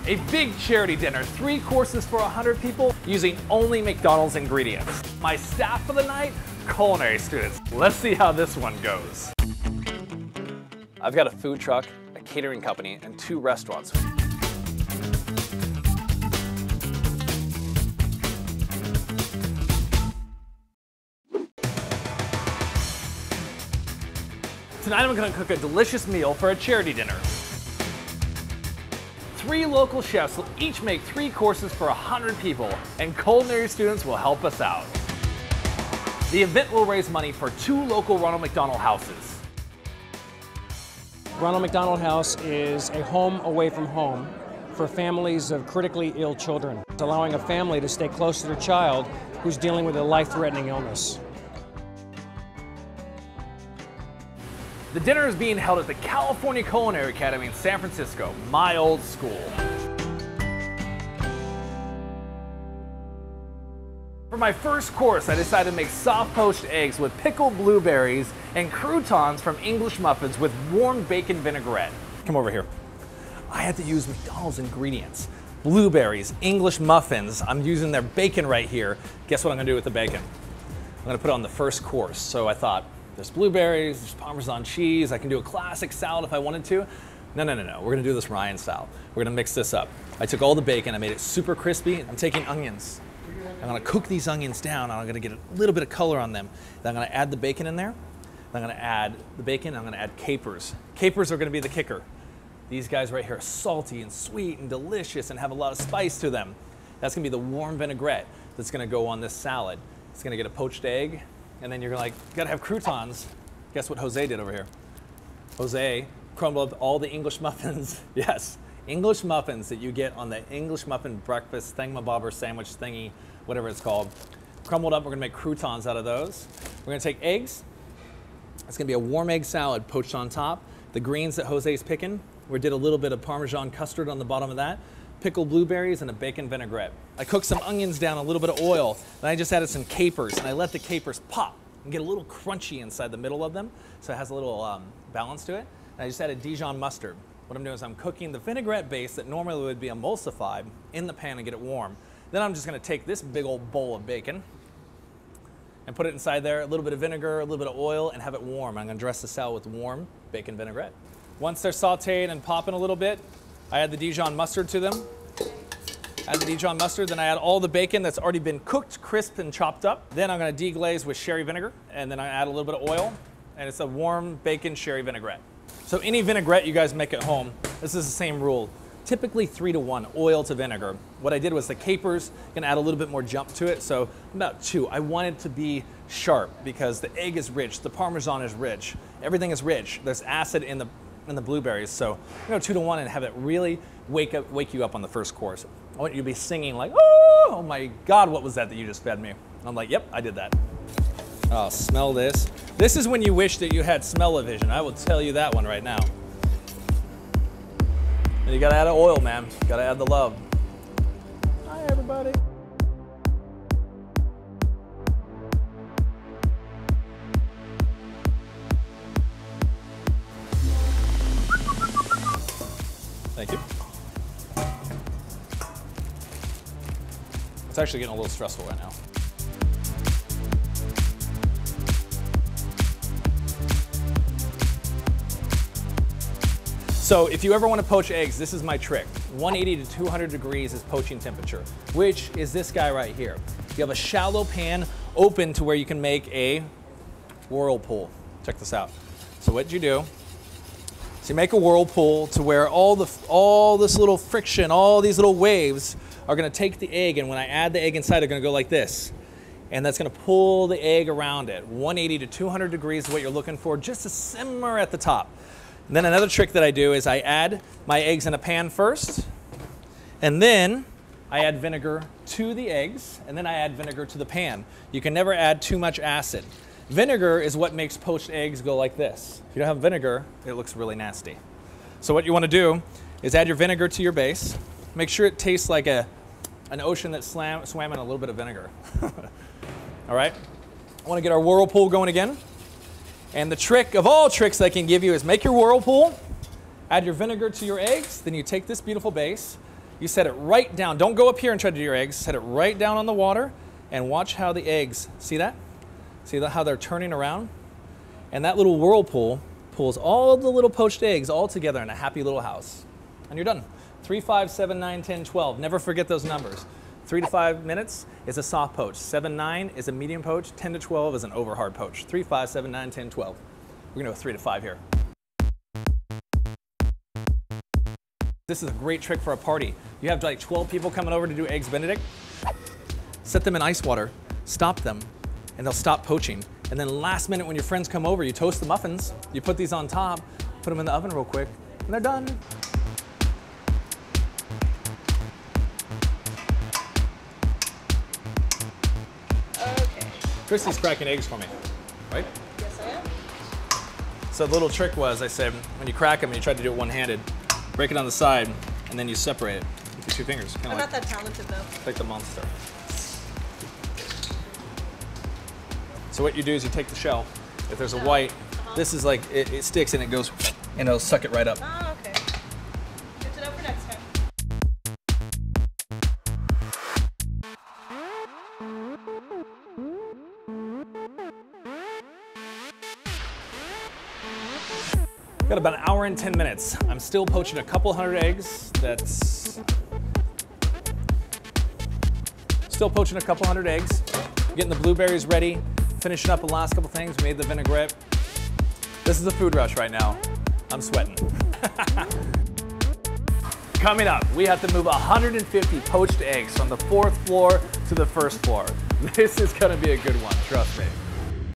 A big charity dinner, 3 courses for 100 people, using only McDonald's ingredients. My staff for the night, culinary students. Let's see how this one goes. I've got a food truck, a catering company, and 2 restaurants. Tonight I'm going to cook a delicious meal for a charity dinner. 3 local chefs will each make 3 courses for 100 people, and culinary students will help us out. The event will raise money for 2 local Ronald McDonald houses. Ronald McDonald House is a home away from home for families of critically ill children. It's allowing a family to stay close to their child who's dealing with a life-threatening illness. The dinner is being held at the California Culinary Academy in San Francisco, my old school. For my first course, I decided to make soft poached eggs with pickled blueberries and croutons from English muffins with warm bacon vinaigrette. Come over here. I had to use McDonald's ingredients. Blueberries, English muffins. I'm using their bacon right here. Guess what I'm gonna do with the bacon? I'm gonna put it on the first course. So I thought, there's blueberries, there's Parmesan cheese. I can do a classic salad if I wanted to. No. We're gonna do this Ryan style. We're gonna mix this up. I took all the bacon, I made it super crispy. I'm taking onions. I'm gonna cook these onions down. I'm gonna get a little bit of color on them. Then I'm gonna add the bacon in there. Then I'm gonna add the bacon, I'm gonna add capers. Capers are gonna be the kicker. These guys right here are salty and sweet and delicious and have a lot of spice to them. That's gonna be the warm vinaigrette that's gonna go on this salad. It's gonna get a poached egg, and then you're like, you gotta have croutons. Guess what Jose did over here? Jose crumbled up all the English muffins. Yes, English muffins that you get on the English muffin breakfast thingamabobber sandwich thingy, whatever it's called. Crumbled up, we're gonna make croutons out of those. We're gonna take eggs. It's gonna be a warm egg salad poached on top. The greens that Jose's picking, we did a little bit of Parmesan custard on the bottom of that. Pickled blueberries and a bacon vinaigrette. I cooked some onions down, a little bit of oil, then I just added some capers, and I let the capers pop and get a little crunchy inside the middle of them, so it has a little balance to it. And I just added Dijon mustard. What I'm doing is I'm cooking the vinaigrette base that normally would be emulsified in the pan and get it warm. Then I'm just gonna take this big old bowl of bacon and put it inside there, a little bit of vinegar, a little bit of oil, and have it warm. I'm gonna dress the salad with warm bacon vinaigrette. Once they're sauteed and popping a little bit, I add the Dijon mustard to them. Add the Dijon mustard, then I add all the bacon that's already been cooked, crisp, and chopped up. Then I'm gonna deglaze with sherry vinegar, and then I add a little bit of oil, and it's a warm bacon sherry vinaigrette. So any vinaigrette you guys make at home, this is the same rule. Typically 3 to 1, oil to vinegar. What I did was the capers, gonna add a little bit more jump to it, so about 2. I want it to be sharp because the egg is rich, the Parmesan is rich, everything is rich. There's acid in the blueberries, so you know 2 to 1 and have it really wake you up on the first course. I want you to be singing like, oh my God, what was that you just fed me? I'm like, yep, I did that. Oh, smell this. This is when you wish that you had smell-o-vision. I will tell you that one right now. And you gotta add oil, man. You gotta add the love. Hi, everybody. Thank you. It's actually getting a little stressful right now. So if you ever want to poach eggs, this is my trick. 180 to 200 degrees is poaching temperature, which is this guy right here. You have a shallow pan open to where you can make a whirlpool. Check this out. So what you do, so you make a whirlpool to where all this little friction, all these little waves are gonna take the egg, and when I add the egg inside, they're gonna go like this. And that's gonna pull the egg around it. 180 to 200 degrees is what you're looking for, just to simmer at the top. And then another trick that I do is I add my eggs in a pan first, and then I add vinegar to the eggs, and then I add vinegar to the pan. You can never add too much acid. Vinegar is what makes poached eggs go like this. If you don't have vinegar, it looks really nasty. So what you want to do is add your vinegar to your base. Make sure it tastes like an ocean that swam in a little bit of vinegar. All right? I want to get our whirlpool going again. And the trick of all tricks I can give you is make your whirlpool, add your vinegar to your eggs, then you take this beautiful base, You set it right down. Don't go up here and try to do your eggs. Set it right down on the water and watch how the eggs, see that? See how they're turning around? And that little whirlpool pulls all the little poached eggs all together in a happy little house. And you're done. 3, 5, 7, 9, 10, 12. Never forget those numbers. 3 to 5 minutes is a soft poach. 7, 9 is a medium poach. 10 to 12 is an over hard poach. 3, 5, 7, 9, 10, 12. We're gonna go 3 to 5 here. This is a great trick for a party. You have like 12 people coming over to do eggs Benedict. Set them in ice water, stop them, and they'll stop poaching. And then last minute when your friends come over, you toast the muffins, you put these on top, put them in the oven real quick, and they're done. Okay. Christy's cracking eggs for me, right? Yes, I am. So the little trick was, I said, when you crack them, you try to do it one-handed, break it on the side, and then you separate it with your 2 fingers. I'm not that talented though. Like the monster. So what you do is you take the shell. If there's a white, this is like, it sticks and it goes, and it'll suck it right up. Oh, okay. Good to know for next time. Got about an hour and 10 minutes. I'm still poaching a couple hundred eggs. That's still poaching a couple hundred eggs. Getting the blueberries ready. Finishing up the last couple things. Made the vinaigrette. This is a food rush right now. I'm sweating. Coming up, we have to move 150 poached eggs from the 4th floor to the 1st floor. This is gonna be a good one, trust me.